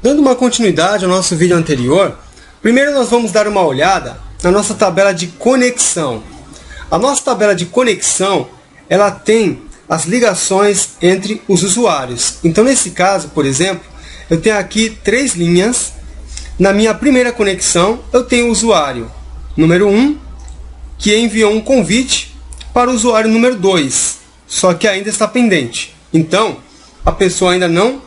Dando uma continuidade ao nosso vídeo anterior, primeiro nós vamos dar uma olhada na nossa tabela de conexão. A nossa tabela de conexão, ela tem as ligações entre os usuários. Então, nesse caso, por exemplo, eu tenho aqui 3 linhas. Na minha primeira conexão, eu tenho o usuário número 1, que enviou um convite para o usuário número 2, só que ainda está pendente. Então, a pessoa ainda não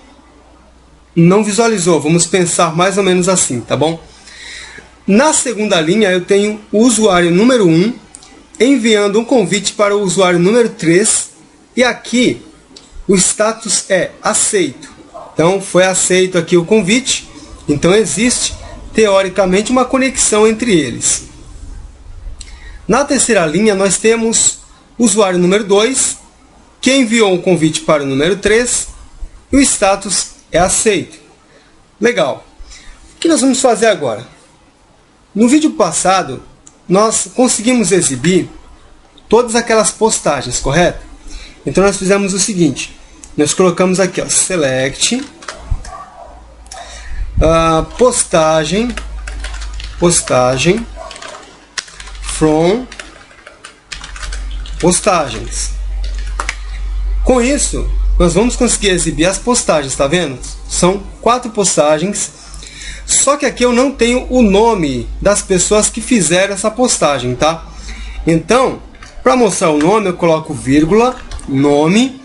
visualizou. Vamos pensar mais ou menos assim, tá bom? Na segunda linha, eu tenho o usuário número 1 enviando um convite para o usuário número 3, e aqui o status é aceito. Então, foi aceito aqui o convite. Então, existe, teoricamente, uma conexão entre eles. Na terceira linha, nós temos o usuário número 2, que enviou um convite para o número 3, e o status é aceito. Legal. O que nós vamos fazer agora? No vídeo passado, nós conseguimos exibir todas aquelas postagens, correto? Então, nós fizemos o seguinte. Nós colocamos aqui, ó, select, postagem from postagens. Com isso, nós vamos conseguir exibir as postagens, tá vendo? São 4 postagens. Só que aqui eu não tenho o nome das pessoas que fizeram essa postagem, tá? Então, para mostrar o nome, eu coloco vírgula, nome.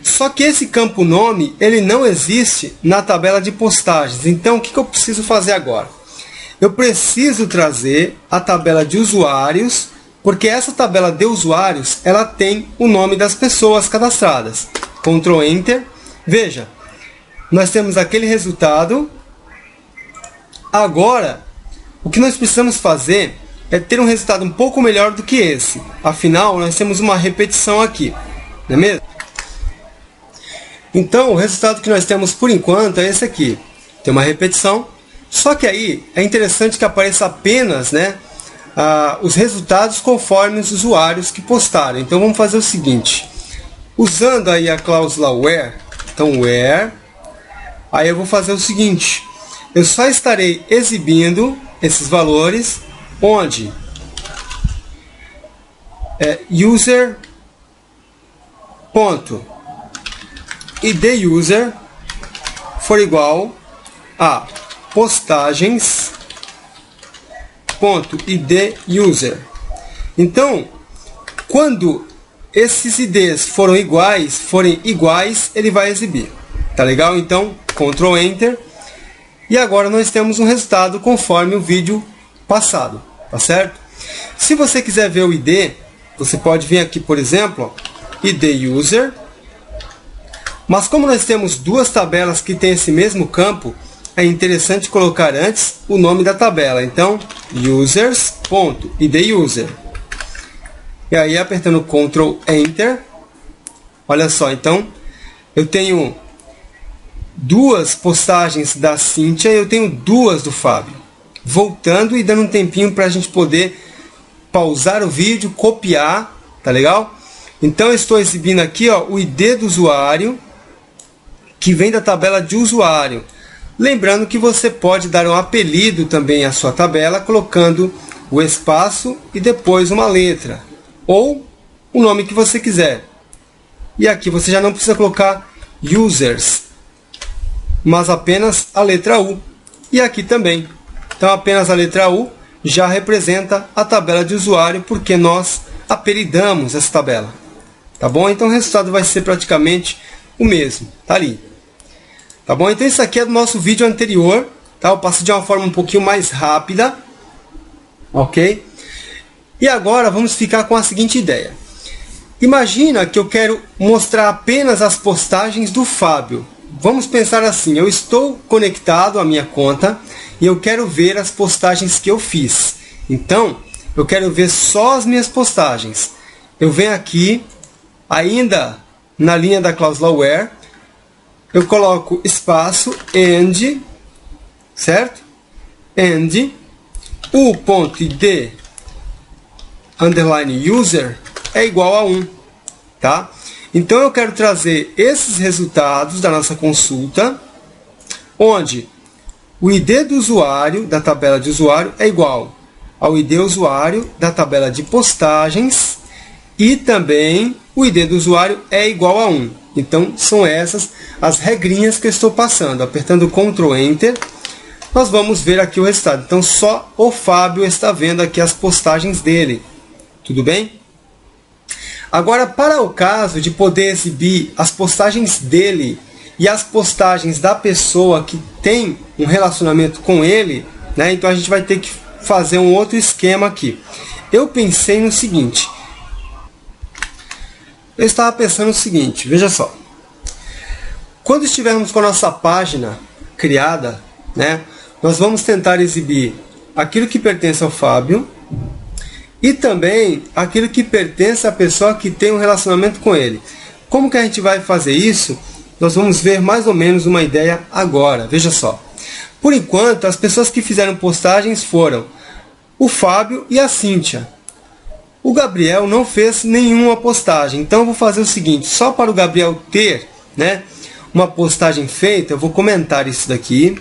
Só que esse campo nome, ele não existe na tabela de postagens. Então, o que eu preciso fazer agora? Eu preciso trazer a tabela de usuários, porque essa tabela de usuários, ela tem o nome das pessoas cadastradas. Ctrl Enter. Veja, nós temos aquele resultado. Agora, o que nós precisamos fazer é ter um resultado um pouco melhor do que esse. Afinal, nós temos uma repetição aqui, não é mesmo? Então, o resultado que nós temos por enquanto é esse aqui. Tem uma repetição. Só que aí é interessante que apareça apenas, né, os resultados conforme os usuários que postaram. Então, vamos fazer o seguinte. Usando aí a cláusula where, então where, aí eu vou fazer o seguinte. Eu só estarei exibindo esses valores onde user ponto id user for igual a postagens ponto id user. Então, quando esses IDs forem iguais, ele vai exibir. Tá legal? Então, Ctrl Enter. E agora nós temos um resultado conforme o vídeo passado, tá certo? Se você quiser ver o ID, você pode vir aqui, por exemplo, ID user. Mas como nós temos 2 tabelas que têm esse mesmo campo, é interessante colocar antes o nome da tabela. Então, users.idUser. E aí, apertando Ctrl Enter, olha só, então, eu tenho 2 postagens da Cíntia e eu tenho 2 do Fábio. Voltando e dando um tempinho para a gente poder pausar o vídeo, copiar, tá legal? Então, eu estou exibindo aqui, ó, o ID do usuário, que vem da tabela de usuário. Lembrando que você pode dar um apelido também à sua tabela, colocando o espaço e depois uma letra, ou o nome que você quiser. E aqui você já não precisa colocar users, mas apenas a letra U. E aqui também. Então, apenas a letra U já representa a tabela de usuário, porque nós apelidamos essa tabela. Tá bom? Então, o resultado vai ser praticamente o mesmo. Tá ali. Tá bom? Então, isso aqui é do nosso vídeo anterior. Tá? Eu passei de uma forma um pouquinho mais rápida. Ok? E agora, vamos ficar com a seguinte ideia. Imagina que eu quero mostrar apenas as postagens do Fábio. Vamos pensar assim, eu estou conectado à minha conta e eu quero ver as postagens que eu fiz. Então, eu quero ver só as minhas postagens. Eu venho aqui, ainda na linha da cláusula where, eu coloco espaço, and, certo? And, u.id underline user é igual a 1, tá? Então, eu quero trazer esses resultados da nossa consulta, onde o ID do usuário da tabela de usuário é igual ao ID usuário da tabela de postagens e também o ID do usuário é igual a 1. Então, são essas as regrinhas que eu estou passando. Apertando Ctrl Enter, nós vamos ver aqui o resultado. Então, só o Fábio está vendo aqui as postagens dele. Tudo bem? Agora, para o caso de poder exibir as postagens dele e as postagens da pessoa que tem um relacionamento com ele, né? Então, a gente vai ter que fazer um outro esquema aqui. Eu pensei no seguinte. Eu estava pensando o seguinte, veja só. Quando estivermos com a nossa página criada, né, nós vamos tentar exibir aquilo que pertence ao Fábio e também aquilo que pertence à pessoa que tem um relacionamento com ele. Como que a gente vai fazer isso? Nós vamos ver mais ou menos uma ideia agora. Veja só. Por enquanto, as pessoas que fizeram postagens foram o Fábio e a Cíntia. O Gabriel não fez nenhuma postagem. Então eu vou fazer o seguinte, só para o Gabriel ter, né, uma postagem feita, eu vou comentar isso daqui,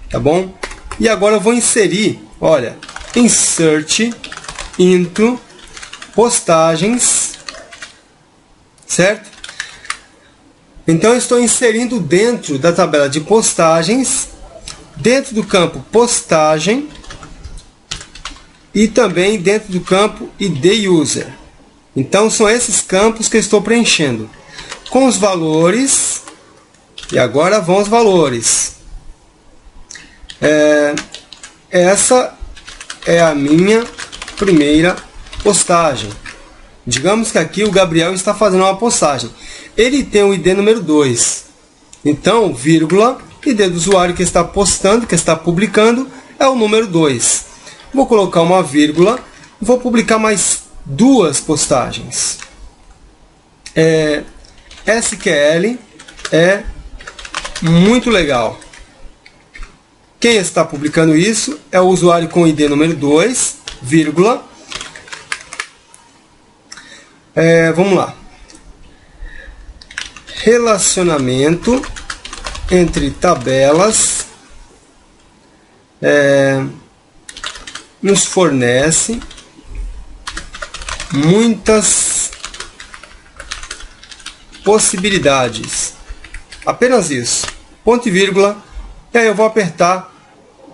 tá bom? E agora eu vou inserir, olha, insert into postagens, certo? Então eu estou inserindo dentro da tabela de postagens, dentro do campo postagem, e também dentro do campo ID User. Então são esses campos que eu estou preenchendo. Com os valores, e agora vão os valores. Essa é a minha primeira postagem. Digamos que aqui o Gabriel está fazendo uma postagem. Ele tem o ID número 2. Então, vírgula, ID do usuário que está postando, que está publicando, é o número 2. Vou colocar uma vírgula e vou publicar mais 2 postagens. SQL é muito legal. Quem está publicando isso é o usuário com ID número 2, vírgula. Vamos lá. Relacionamento entre tabelas nos fornece muitas possibilidades. Apenas isso. Ponto e vírgula. E aí eu vou apertar.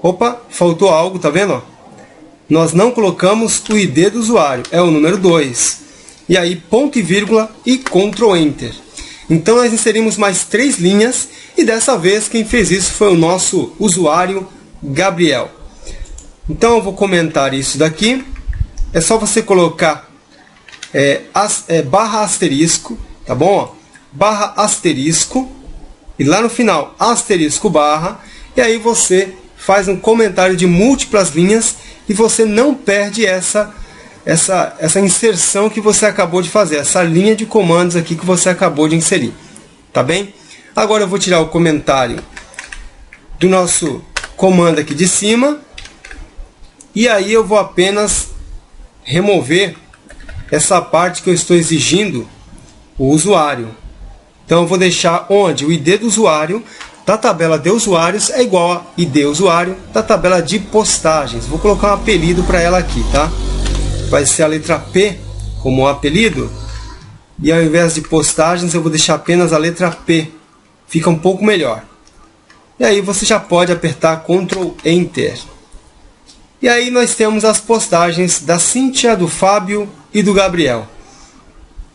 Opa, faltou algo, tá vendo? Nós não colocamos o ID do usuário, é o número 2. E aí ponto e vírgula e Ctrl Enter. Então nós inserimos mais 3 linhas e dessa vez quem fez isso foi o nosso usuário Gabriel. Então eu vou comentar isso daqui. É só você colocar barra asterisco, tá bom? Barra asterisco e lá no final asterisco barra, e aí você faz um comentário de múltiplas linhas e você não perde essa inserção que você acabou de fazer, essa linha de comandos aqui que você acabou de inserir, tá bem? Agora eu vou tirar o comentário do nosso comando aqui de cima e aí eu vou apenas remover essa parte que eu estou exigindo o usuário. Então eu vou deixar onde o ID do usuário da tabela de usuários é igual a ID usuário da tabela de postagens. Vou colocar um apelido para ela aqui, tá? Vai ser a letra P como apelido. E ao invés de postagens eu vou deixar apenas a letra P. Fica um pouco melhor. E aí você já pode apertar Ctrl Enter. E aí nós temos as postagens da Cíntia, do Fábio e do Gabriel.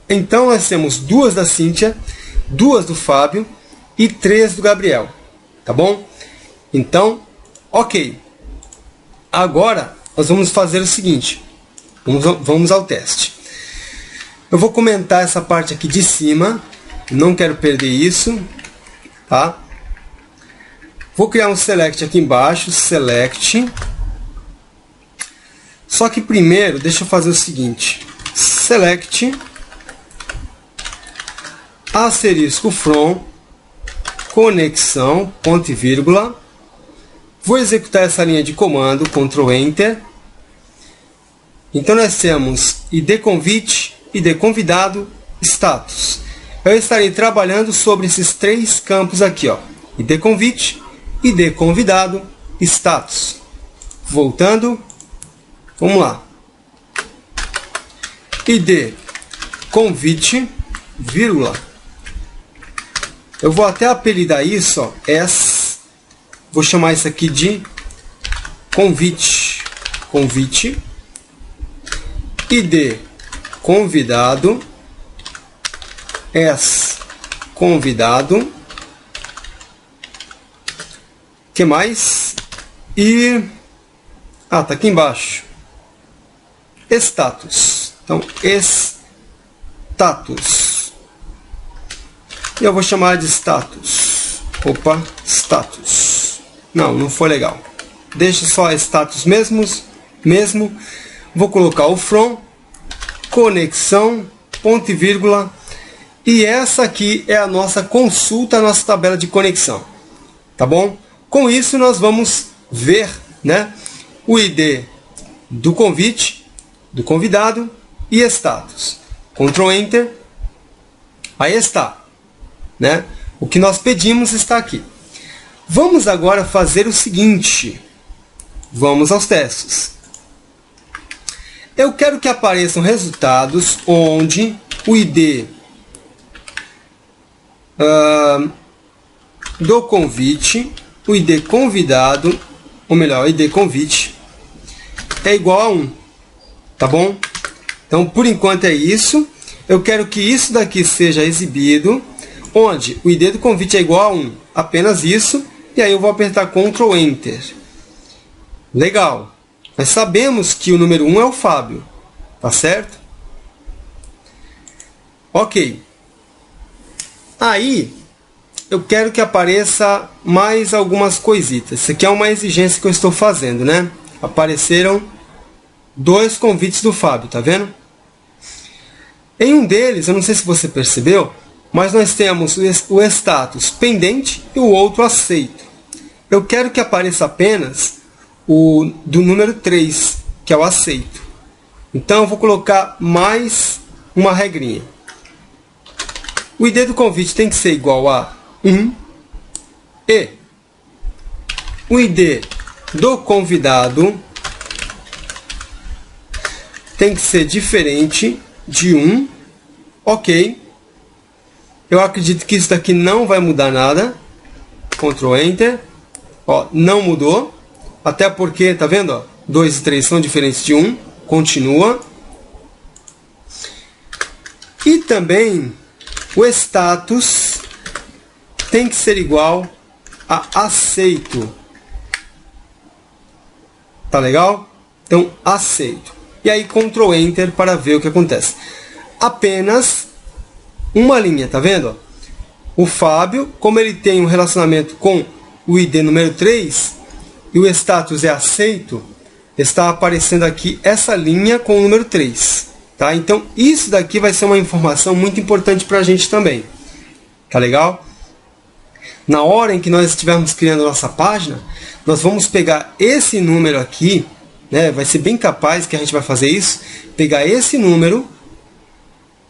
Então nós temos 2 da Cíntia, 2 do Fábio e 3 do Gabriel. Tá bom? Então, ok. Agora nós vamos fazer o seguinte. Vamos ao teste. Eu vou comentar essa parte aqui de cima. Não quero perder isso. Tá? Vou criar um select aqui embaixo. Select. Só que primeiro, deixa eu fazer o seguinte. Select. Asterisco from. Conexão. Ponto e vírgula. Vou executar essa linha de comando. Ctrl Enter. Então nós temos ID convite, ID convidado, status. Eu estarei trabalhando sobre esses 3 campos aqui, ó. ID convite, ID convidado, status. Voltando, vamos lá. ID convite, vírgula. Eu vou até apelidar isso, ó, vou chamar isso aqui de convite. Convite. ID convidado, convidado. Que mais? E tá aqui embaixo. Status. Então, status. E eu vou chamar de status. Opa, status. Não foi legal. Deixa só status mesmo. Vou colocar o from, conexão, ponto e vírgula. E essa aqui é a nossa consulta, a nossa tabela de conexão. Tá bom? Com isso nós vamos ver, né, o ID do convite, do convidado e status. Ctrl Enter. Aí está, né? O que nós pedimos está aqui. Vamos agora fazer o seguinte. Vamos aos testes. Eu quero que apareçam resultados onde o ID do convite, o ID convidado, ou melhor, o ID convite, é igual a 1. Tá bom? Então, por enquanto é isso. Eu quero que isso daqui seja exibido, onde o ID do convite é igual a 1. Apenas isso. E aí eu vou apertar Ctrl Enter. Legal. Nós sabemos que o número 1 é o Fábio. Tá certo? Ok. Aí, eu quero que apareça mais algumas coisitas. Isso aqui é uma exigência que eu estou fazendo, né? Apareceram 2 convites do Fábio, tá vendo? Em um deles, eu não sei se você percebeu, mas nós temos o status pendente e o outro aceito. Eu quero que apareça apenas o do número 3, que é o aceito. Então eu vou colocar mais uma regrinha. O ID do convite tem que ser igual a 1 e o ID do convidado tem que ser diferente de 1. Ok. Eu acredito que isso daqui não vai mudar nada. Ctrl Enter. Ó, não mudou. Até porque, tá vendo? Ó, 2 e 3 são diferentes de 1. Continua. E também o status tem que ser igual a aceito. Tá legal? Então, aceito. E aí, Ctrl Enter para ver o que acontece. Apenas uma linha, tá vendo? O Fábio, como ele tem um relacionamento com o ID número 3 e o status é aceito, está aparecendo aqui essa linha com o número 3. Tá? Então, isso daqui vai ser uma informação muito importante para a gente também. Tá legal? Na hora em que nós estivermos criando a nossa página, nós vamos pegar esse número aqui, né? Vai ser bem capaz que a gente vai fazer isso, pegar esse número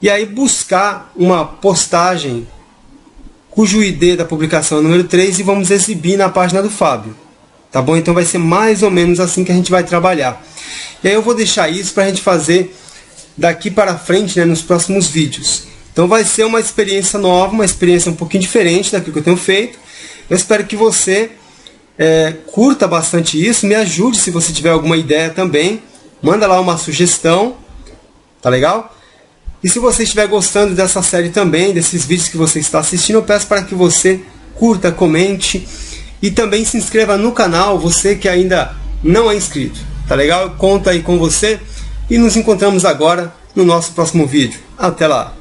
e aí buscar uma postagem cujo ID da publicação é o número 3 e vamos exibir na página do Fábio. Tá bom? Então vai ser mais ou menos assim que a gente vai trabalhar. E aí eu vou deixar isso para a gente fazer daqui para frente, né, nos próximos vídeos. Então vai ser uma experiência nova, uma experiência um pouquinho diferente daquilo que eu tenho feito. Eu espero que você curta bastante isso, me ajude se você tiver alguma ideia também. Manda lá uma sugestão, tá legal? E se você estiver gostando dessa série também, desses vídeos que você está assistindo, eu peço para que você curta, comente e também se inscreva no canal, você que ainda não é inscrito, tá legal? Eu conto aí com você e nos encontramos agora no nosso próximo vídeo. Até lá!